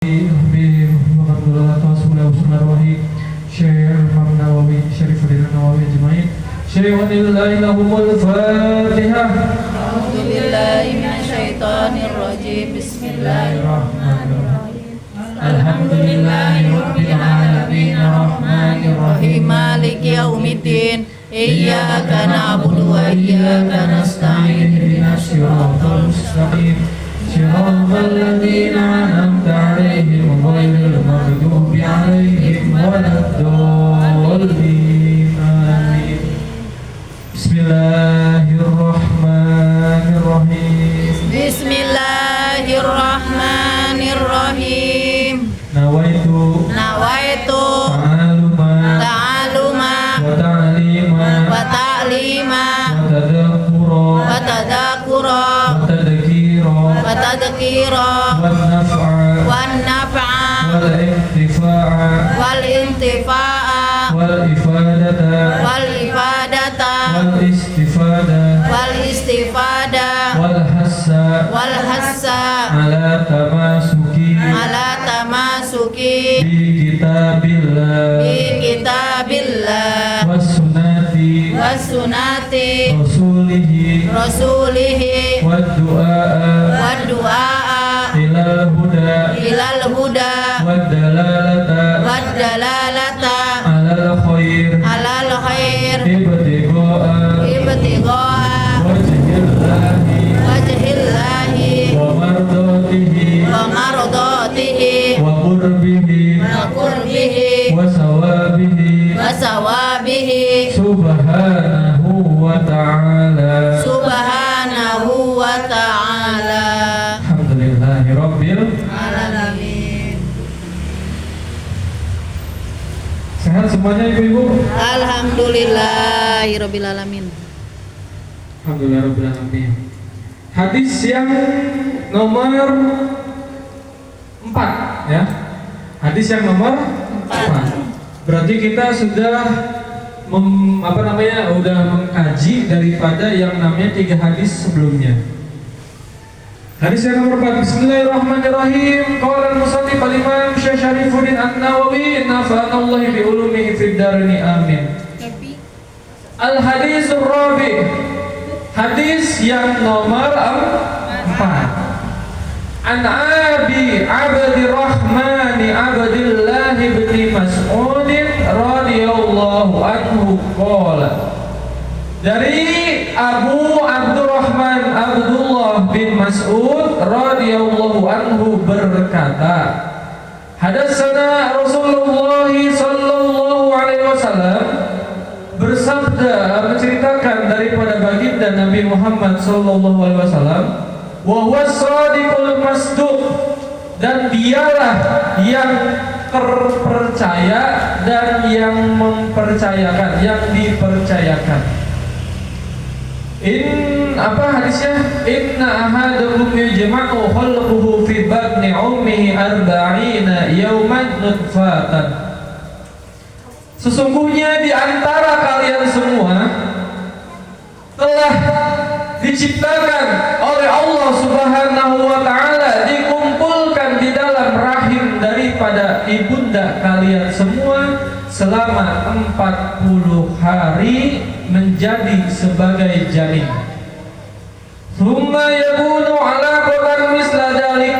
Bismillahirrahmanirrahim. Alhamdulillahirabbil alamin arrahmanir rahim maliki yaumiddin iyyaka na'budu wa iyyaka nasta'in ihdinas siratal mustaqim siratal ladzina an'amta 'alaihim ghairil maghdubi 'alaihim waladdallin amin. Bismillahirrahmanirrahim. Bismillahirrahmanirrahim. Nawaitu ta'aluma wa ta'lima wa tadhkira wan naf'a wal intifa'a wal ifadata wal istifada wal hassa ala tamasuki bi kitabillah was sunnati rasulihi wad du'a ilal huda wad dalalata alal khair ibtigha'a wajhillahi wa mardatihi wa qurbihi wa sawabihi subhanahu wa ta'ala. Alhamdulillahirabbil alamin. Sehat semuanya ibu-ibu? Alhamdulillahirabbil alamin. Alhamdulillahirabbil alamin. Hadis yang nomor 4 ya. Hadis yang nomor 4. Berarti kita sudah udah mengkaji daripada yang namanya 3 hadis sebelumnya. Hadis yang nomor 4. Bismillahirrahmanirrahim. Qala al-musannif al-Imam Syekh Syarifuddin An-Nawawi nafa'anallahu bi ulumihi fid darain amin. Al-hadisur rabi'. Hadis yang nomor 4. An Abi Abdirrahman Abdillah bin Mas'ud radhiyallahu anhu qala. Dari Abu Abdurrahman Abdullah bin Mas'ud radhiyallahu anhu berkata, hadatsana Rasulullah sallallahu alaihi wasallam, bersabda menceritakan daripada baginda Nabi Muhammad sallallahu alaihi wasallam, wa huwa shadiqul masduq, dan dialah yang terpercaya dan yang mempercayakan, yang dipercayakan. Hadisnya? Inna ahadakum yujma'u khalquhu fi batni ummihi 40 yawman nutfatan. Sesungguhnya di antara kalian semua telah diciptakan oleh Allah Subhanahu wa taala, dikumpulkan di dalam rahim daripada ibunda kalian semua selama 40 hari menjadi sebagai janin. Tsumma yakunu 'alaqatan misla dzalik.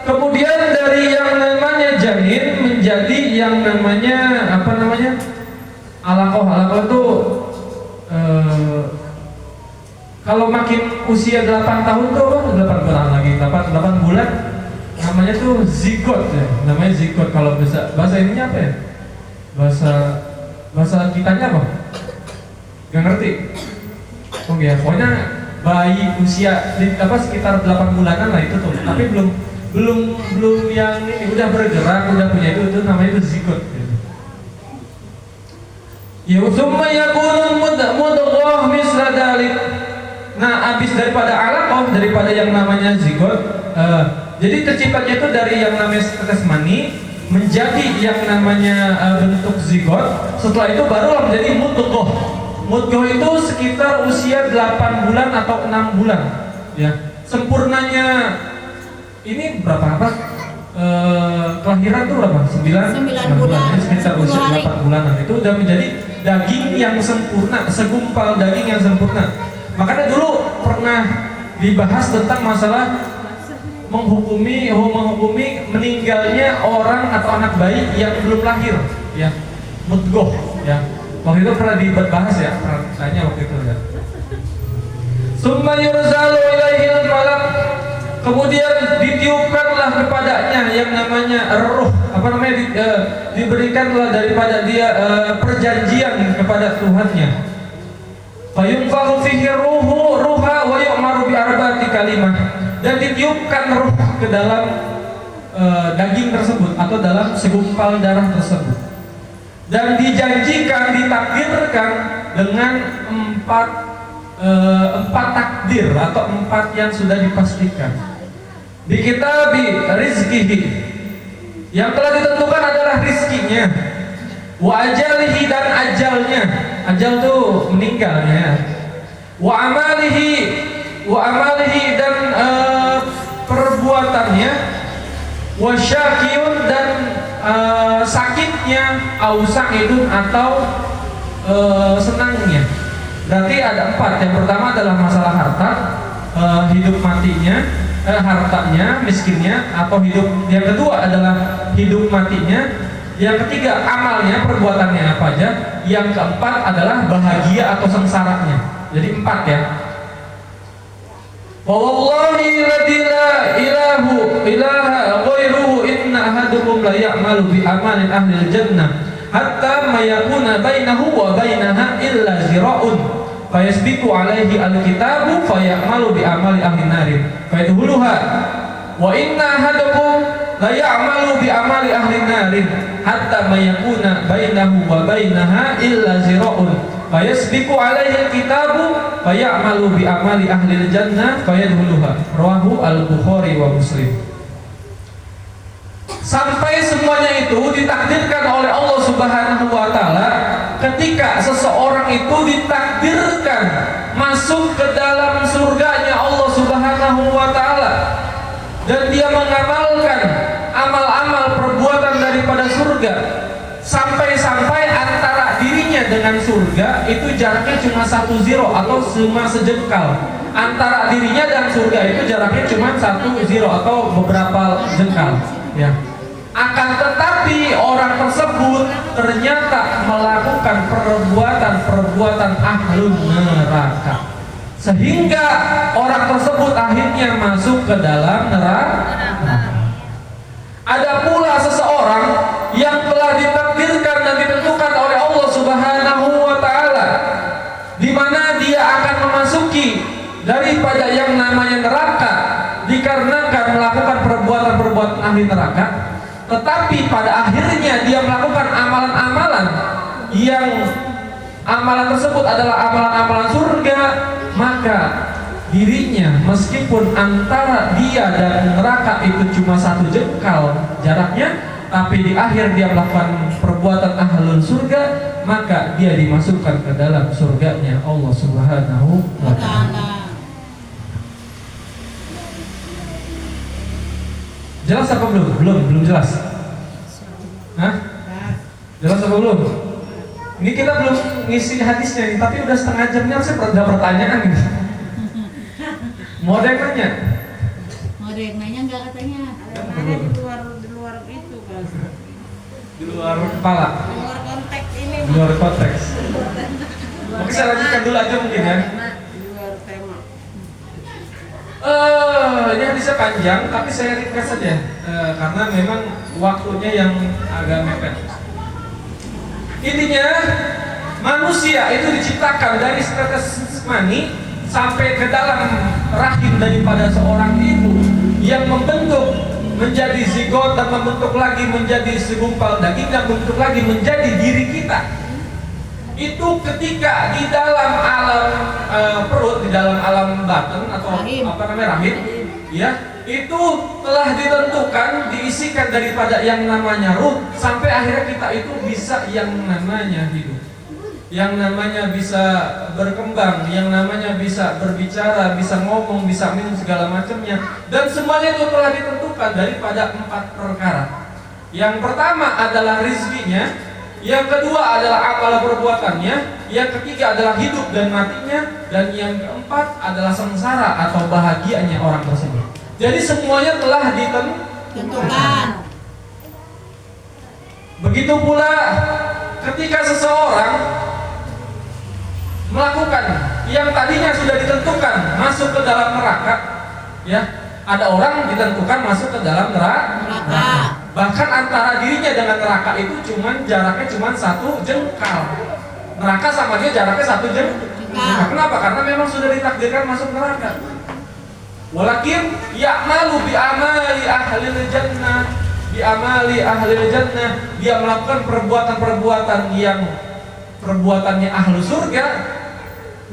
Kemudian dari yang namanya janin menjadi yang namanya alaqah. Alaqah itu kalau makin usia 8 tahun tuh 8 bulan namanya tuh zigot ya. Namanya zigot. Kalau bahasa ininya apa ya? Bahasa kitanya apa? Gak ngerti. Oh ya, pokoknya bayi usia sekitar 8 bulanan lah itu tuh. Tapi belum yang ini udah bergerak, udah punya itu namanya itu zigot. Ya summa yakunu mudghah misla dalik. Nah, habis daripada alaqah, daripada yang namanya zigot, jadi terciptanya itu dari yang namanya tetes mani menjadi yang namanya bentuk zigot. Setelah itu baru menjadi mudghah. Mudghah itu sekitar usia 8 bulan atau 6 bulan. Ya, sempurnanya ini berapa kelahiran tuh berapa? 9 bulan. Jadi sekitar usia 8 bulanan itu udah menjadi daging yang sempurna, segumpal daging yang sempurna. Makanya dulu pernah dibahas tentang masalah menghukumi meninggalnya orang atau anak bayi yang belum lahir, ya, mudghah, ya. Waktu itu pernah dibahas ya, pernah tanya waktu itu ya. Summa yurzalu ilaihil malak, kemudian ditiupkanlah kepadanya yang namanya ruh, diberikanlah daripada dia perjanjian kepada Tuhannya. Fayunfakhu fihi ruha wa yu'maru bi arba'ati kalimah, dan ditiupkan ruh ke dalam daging tersebut atau dalam segumpal darah tersebut, dan dijanjikan, ditakdirkan dengan empat takdir atau 4 yang sudah dipastikan di kitabi rizkihi, yang telah ditentukan adalah rizkinya, wa ajalihi, dan ajalnya, ajal tuh meninggalnya, wa amalihi dan perbuatannya, wa syakiyun, dan sakitnya, au sa'idun, atau senangnya. Berarti ada 4. Yang pertama adalah masalah harta, hidup matinya, hartanya, miskinnya, atau hidup. Yang kedua adalah hidup matinya. Yang ketiga amalnya, perbuatannya apa aja. Yang keempat adalah bahagia atau sengsaranya. Jadi 4 ya. Wa wallahi ladzi la ilaha ghairuhu inna ahadukum la ya'malu bi amalin ahlil jannah hatta ma yakuna bainahu wa bainaha illa zira'un fayasbiqu alaihi alkitabu fayamalu bi amali ahli narin fayadkhuluha wa inna ahadakum la ya'malu bi amali ahli narin hatta ma yakuna bainahu wa bainaha illa zira'un fayasbiqu alaihi alkitabu fayamalu bi amali ahli jannah fayadkhuluha. Rawahu al-Bukhari wa Muslim. Sampai semuanya itu ditakdirkan oleh Allah Subhanahu wa taala. Ketika seseorang itu ditakdirkan masuk ke dalam surganya Allah Subhanahu wa taala dan dia mengamalkan amal-amal perbuatan daripada surga, sampai antara dirinya dengan surga itu jaraknya cuma 1 ziro atau cuma sejengkal. Antara dirinya dan surga itu jaraknya cuma 1 ziro atau beberapa jengkal, ya. Akan tetapi orang tersebut ternyata melakukan perbuatan ahlun neraka, sehingga orang tersebut akhirnya masuk ke dalam neraka. Ada pula seseorang yang telah ditakdirkan dan ditentukan oleh Allah Subhanahu wa taala, di mana dia akan memasuki daripada yang namanya neraka dikarenakan melakukan perbuatan ahli neraka. Tetapi pada akhirnya dia melakukan amalan-amalan yang amalan tersebut adalah amalan-amalan surga, maka dirinya meskipun antara dia dan neraka itu cuma 1 jengkal jaraknya, tapi di akhir dia melakukan perbuatan ahlul surga, maka dia dimasukkan ke dalam surganya Allah Subhanahu wa ta'ala. Jelas apa belum? Belum jelas. Hah? Jelas apa belum? Ini kita belum ngisi hadisnya nih, tapi udah setengah jam ini harusnya ada pertanyaan ini. Mau ada yang nanya? Mau ada yang nanya nggak katanya? Ada di luar itu kan? Di luar kepala. Di luar konteks ini. Di luar konteks. Oke, saya lanjutkan dulu aja mungkin ya. Di luar tema. Ini hadisnya panjang, tapi saya ringkas saja karena memang waktunya yang agak mepet. Intinya manusia itu diciptakan dari setetes mani sampai ke dalam rahim daripada seorang ibu yang membentuk menjadi zigot dan membentuk lagi menjadi segumpal daging dan membentuk lagi menjadi diri kita. Itu ketika di dalam alam perut, di dalam alam batin atau rahim. Rahim, ya, itu telah ditentukan, diisikan daripada yang namanya ruh, sampai akhirnya kita itu bisa yang namanya hidup. yang namanya bisa berkembang, yang namanya bisa berbicara, bisa ngomong, bisa minum segala macamnya, dan semuanya itu telah ditentukan daripada 4 perkara. Yang pertama adalah rizkinya, yang kedua adalah amal perbuatannya, yang ketiga adalah hidup dan matinya, dan yang keempat adalah sengsara atau bahagianya orang tersebut. Jadi semuanya telah Tentukan. Begitu pula ketika seseorang melakukan yang tadinya sudah ditentukan masuk ke dalam neraka, ya, ada orang ditentukan masuk ke dalam neraka. Bahkan antara dirinya dengan neraka itu jaraknya cuma 1 jengkal. Neraka sama dia jaraknya 1 jengkal. Kenapa? Karena memang sudah ditakdirkan masuk neraka. Walakin ya'malu bi amali ahli jannah, bi amali ahli jannah, dia melakukan perbuatan-perbuatan yang perbuatannya ahlu surga,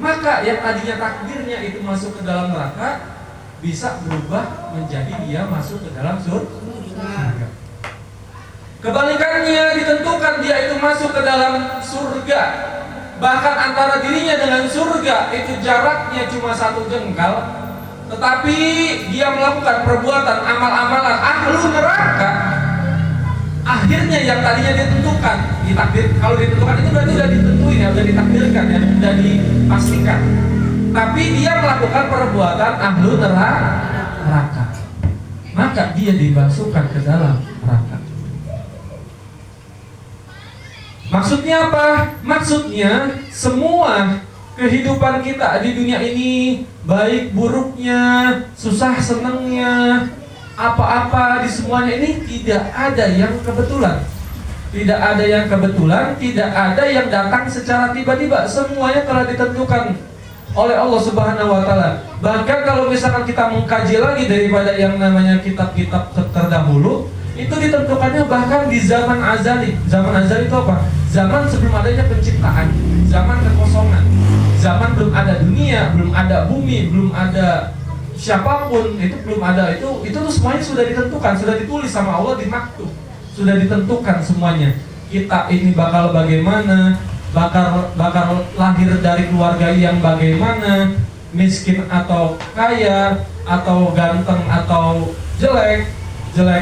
maka yang tadinya takdirnya itu masuk ke dalam neraka bisa berubah menjadi dia masuk ke dalam surga. Kebalikannya ditentukan dia itu masuk ke dalam surga. Bahkan antara dirinya dengan surga itu jaraknya cuma 1 jengkal, tetapi dia melakukan perbuatan amal-amalan ahlu neraka. Akhirnya yang tadinya ditentukan, ditakdir, kalau ditentukan itu berarti sudah ditentuin ya, sudah ditakdirkan ya, sudah dipastikan. Tapi dia melakukan perbuatan ahlu neraka, maka dia dimasukkan ke dalam neraka. Maksudnya apa? Maksudnya semua kehidupan kita di dunia ini, baik buruknya, susah senangnya, apa-apa di semuanya ini tidak ada yang kebetulan. Tidak ada yang kebetulan, tidak ada yang datang secara tiba-tiba. Semuanya telah ditentukan oleh Allah Subhanahu wa taala. Bahkan kalau misalkan kita mengkaji lagi daripada yang namanya kitab-kitab terdahulu, itu ditentukannya bahkan di zaman azali. Zaman azali itu apa? Zaman sebelum adanya penciptaan, zaman kekosongan. Zaman belum ada dunia, belum ada bumi, belum ada siapapun, itu belum ada, itu tuh semuanya sudah ditentukan, sudah ditulis sama Allah di maktub, sudah ditentukan semuanya. Kita ini bakal bagaimana, bakal lahir dari keluarga yang bagaimana, miskin atau kaya, atau ganteng atau jelek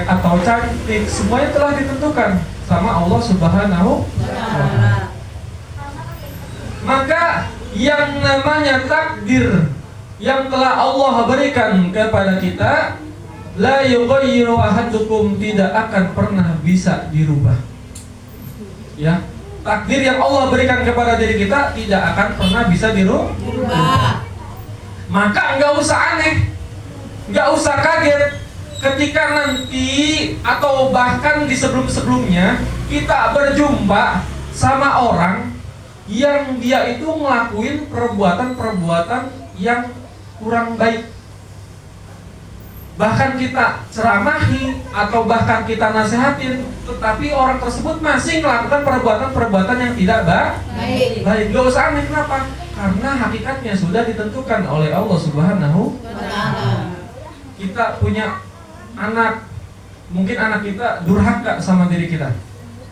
atau cantik, semuanya telah ditentukan sama Allah Subhanahu wa taala. Maka yang namanya takdir yang telah Allah berikan kepada kita, la yughayyiru ahadukum, tidak akan pernah bisa dirubah. Ya, takdir yang Allah berikan kepada diri kita tidak akan pernah bisa dirubah. Maka enggak usah aneh, enggak usah kaget ketika nanti atau bahkan di sebelum-sebelumnya kita berjumpa sama orang yang dia itu ngelakuin perbuatan-perbuatan yang kurang baik. Bahkan kita ceramahi atau bahkan kita nasihatin, tetapi orang tersebut masih melakukan perbuatan-perbuatan yang tidak baik. Gak usah aneh, kenapa? Karena hakikatnya sudah ditentukan oleh Allah Subhanahu wa taala. Kita punya anak, mungkin anak kita durhaka sama diri kita,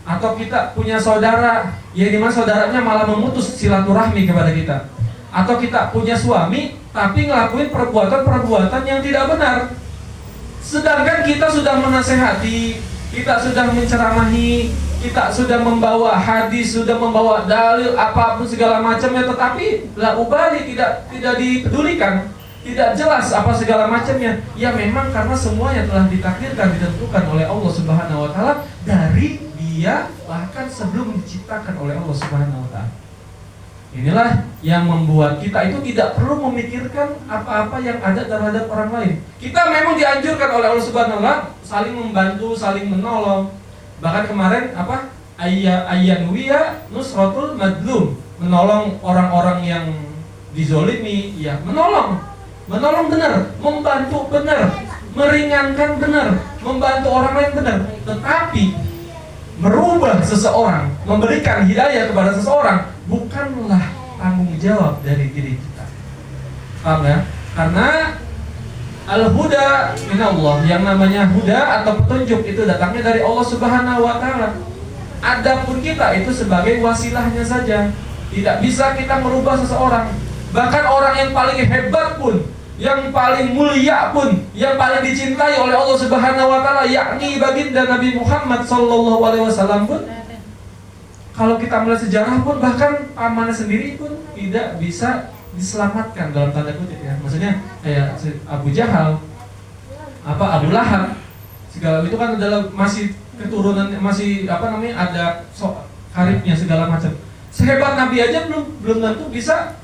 atau kita punya saudara yang dimana saudaranya malah memutus silaturahmi kepada kita, atau kita punya suami tapi ngelakuin perbuatan-perbuatan yang tidak benar. Sedangkan kita sudah menasehati, kita sudah menceramahi, kita sudah membawa hadis, sudah membawa dalil apapun segala macamnya, tetapi la ubali, tidak dipedulikan, tidak jelas apa segala macamnya. Ya memang karena semuanya telah ditakdirkan, ditentukan oleh Allah Subhanahu wa taala dari dia bahkan sebelum diciptakan oleh Allah Subhanahu wa taala. Inilah yang membuat kita itu tidak perlu memikirkan apa-apa yang ada terhadap orang lain. Kita memang dianjurkan oleh Allah Subhanahu wa taala saling membantu, saling menolong. Bahkan kemarin apa? Ayyanwiya nusratul madlum, menolong orang-orang yang dizolimi, ya menolong benar, membantu benar, meringankan benar, membantu orang lain benar. Tetapi merubah seseorang, memberikan hidayah kepada seseorang bukanlah tanggung jawab dari diri kita. Paham ya? Karena al-huda minallah, yang namanya huda atau petunjuk itu datangnya dari Allah Subhanahu wa taala. Adapun kita itu sebagai wasilahnya saja. Tidak bisa kita merubah seseorang. Bahkan orang yang paling hebat pun, yang paling mulia pun, yang paling dicintai oleh Allah Subhanahu wa taala, yakni baginda Nabi Muhammad sallallahu alaihi wasallam pun, kalau kita melihat sejarah pun, bahkan pamannya sendiri pun tidak bisa diselamatkan dalam tanda kutip ya. Maksudnya kayak Abu Jahal, Abu Lahab, segala itu kan adalah masih keturunan, masih ada karibnya segala macam. Sehebat Nabi aja belum tentu bisa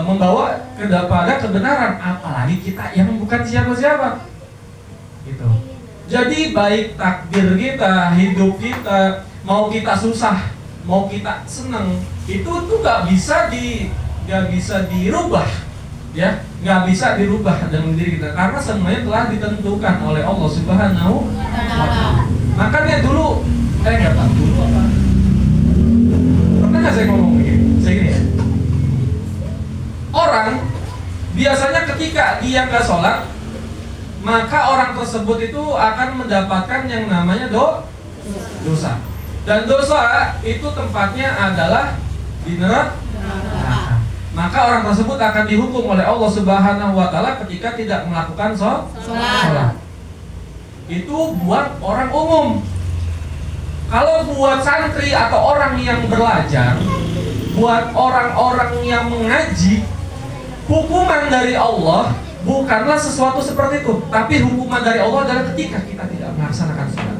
membawa kepada kebenaran, apalagi kita yang bukan siapa-siapa. Gitu. Jadi baik takdir kita, hidup kita, mau kita susah, mau kita senang, itu tuh nggak bisa dirubah, ya, nggak bisa dirubah dalam diri kita, karena semuanya telah ditentukan oleh Allah Subhanahu wa Ta'ala. Makanya dulu, nggak tahu dulu apa? Pernah nggak saya ngomong begini? Saya gini ya. Orang biasanya ketika dia nggak sholat, maka orang tersebut itu akan mendapatkan yang namanya dosa. Dan dosa itu tempatnya adalah di neraka. Maka orang tersebut akan dihukum oleh Allah Subhanahu wa Ta'ala ketika tidak melakukan sholat. Itu buat orang umum. Kalau buat santri atau orang yang belajar, buat orang-orang yang mengaji, hukuman dari Allah bukanlah sesuatu seperti itu, tapi hukuman dari Allah adalah ketika kita tidak melaksanakan sholat.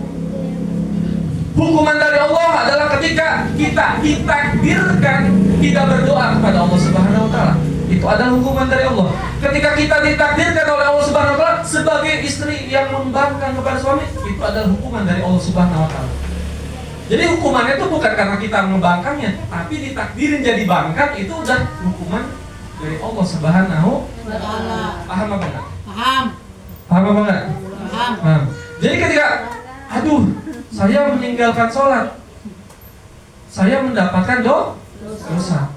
Hukuman dari Allah adalah ketika kita ditakdirkan tidak berdoa kepada Allah Subhanahu wa Ta'ala. Itu adalah hukuman dari Allah. Ketika kita ditakdirkan oleh Allah Subhanahu wa Ta'ala sebagai istri yang membangkang kepada suami, itu adalah hukuman dari Allah Subhanahu wa Ta'ala. Jadi hukumannya itu bukan karena kita membangkangnya, tapi ditakdirin jadi bangkang, itu udah hukuman dari Allah Subhanahu wa Ta'ala. Paham apa enggak? Paham. Paham apa enggak? Paham. Jadi ketika saya meninggalkan sholat, saya mendapatkan dosa.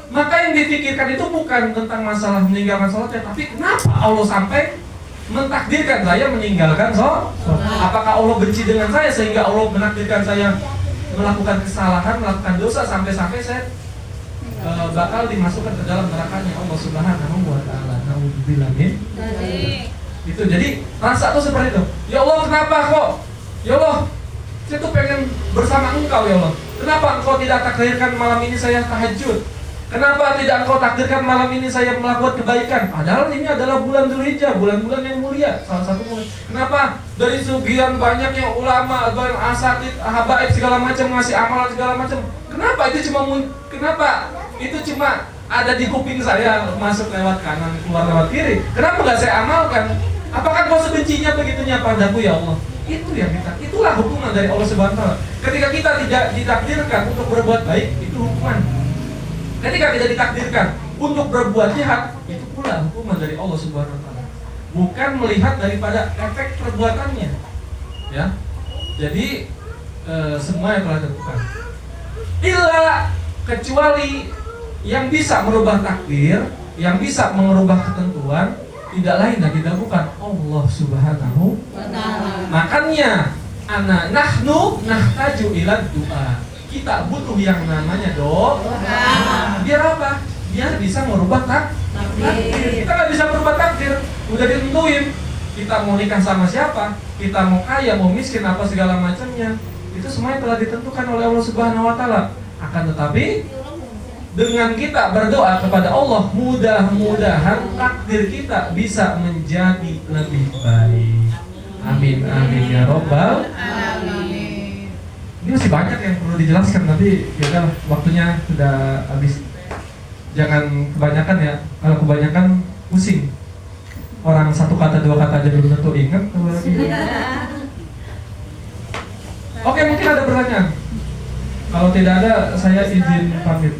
Maka yang dipikirkan itu bukan tentang masalah meninggalkan sholatnya, tapi kenapa Allah sampai mentakdirkan saya meninggalkan sholat? Apakah Allah benci dengan saya sehingga Allah menakdirkan saya melakukan kesalahan, melakukan dosa sampai-sampai saya bakal dimasukkan ke dalam nerakanya Allah Subhanahu wa Ta'ala. Nauzubillah min. Itu jadi rasa tuh seperti itu. Ya Allah, kenapa kok? Ya Allah, saya tuh pengen bersama Engkau ya Allah. Kenapa Engkau tidak takdirkan malam ini saya tahajud? Kenapa tidak Engkau takdirkan malam ini saya melakukan kebaikan? Padahal ini adalah bulan Dzulhijjah, bulan-bulan yang mulia, salah satu bulan. Kenapa dari sekian banyaknya ulama, asatid, habaib segala macam ngasih amalan segala macam? Kenapa itu cuma ada di kuping saya, masuk lewat kanan, keluar lewat kiri? Kenapa nggak saya amalkan? Apakah Kau sebencinya begitunya padaku ya Allah? Itulah hukuman dari Allah Subhanahu wa Ta'ala. Ketika kita tidak ditakdirkan untuk berbuat baik, itu hukuman. Ketika kita ditakdirkan untuk berbuat jahat, itu pula hukuman dari Allah Subhanahu wa Ta'ala. Bukan melihat daripada efek perbuatannya. Ya. Jadi semua yang telah ditentukan. Kecuali yang bisa merubah takdir, yang bisa merubah ketentuan, tidak lain dan tidak bukan Allah Subhanahu wa Ta'ala. Makanya nahnu nahtaju ila doa. Kita butuh yang namanya doa. Biar apa? Biar bisa merubah takdir. Kita nggak bisa merubah takdir, udah ditentuin. Kita mau nikah sama siapa, kita mau kaya, mau miskin, apa segala macamnya, itu semuanya telah ditentukan oleh Allah Subhanahu wa Ta'ala. Akan tetapi dengan kita berdoa kepada Allah, mudah-mudahan takdir kita bisa menjadi lebih baik. Amin, amin ya Rabbal alamin. Ini masih banyak yang perlu dijelaskan, tapi ya udah, waktunya sudah habis. Jangan kebanyakan ya, kalau kebanyakan pusing. Orang satu kata dua kata aja belum tentu ingat. Oke, mungkin ada pertanyaan. Kalau tidak ada, saya izin pamit.